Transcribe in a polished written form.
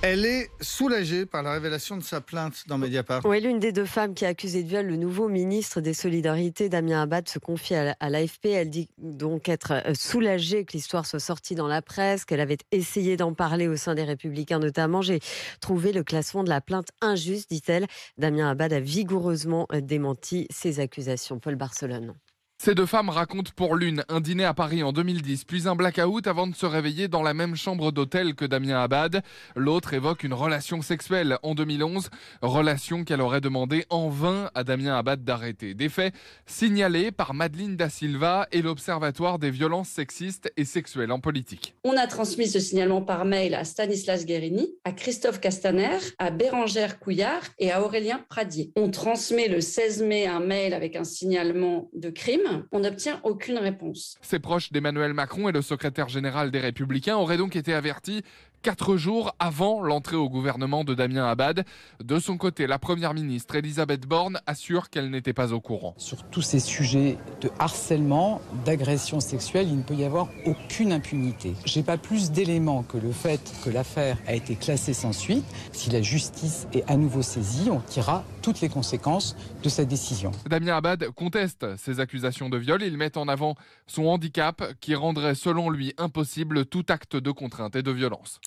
Elle est soulagée par la révélation de sa plainte dans Mediapart. Oui, l'une des deux femmes qui a accusé de viol le nouveau ministre des Solidarités, Damien Abad, se confie à l'AFP. Elle dit donc être soulagée que l'histoire soit sortie dans la presse, qu'elle avait essayé d'en parler au sein des Républicains notamment. J'ai trouvé le classement de la plainte injuste, dit-elle. Damien Abad a vigoureusement démenti ces accusations. Paul Barcelone. Ces deux femmes racontent pour l'une un dîner à Paris en 2010, puis un blackout avant de se réveiller dans la même chambre d'hôtel que Damien Abad. L'autre évoque une relation sexuelle en 2011, relation qu'elle aurait demandé en vain à Damien Abad d'arrêter. Des faits signalés par Madeleine Da Silva et l'Observatoire des violences sexistes et sexuelles en politique. On a transmis ce signalement par mail à Stanislas Guérini, à Christophe Castaner, à Bérangère Couillard et à Aurélien Pradier. On transmet le 16 mai un mail avec un signalement de crime. On n'obtient aucune réponse. Ses proches d'Emmanuel Macron et le secrétaire général des Républicains auraient donc été avertis 4 jours avant l'entrée au gouvernement de Damien Abad. De son côté, la première ministre Elisabeth Borne assure qu'elle n'était pas au courant. Sur tous ces sujets de harcèlement, d'agression sexuelle, il ne peut y avoir aucune impunité. Je n'ai pas plus d'éléments que le fait que l'affaire a été classée sans suite. Si la justice est à nouveau saisie, on tirera toutes les conséquences de cette décision. Damien Abad conteste ces accusations de viol. Il met en avant son handicap qui rendrait selon lui impossible tout acte de contrainte et de violence.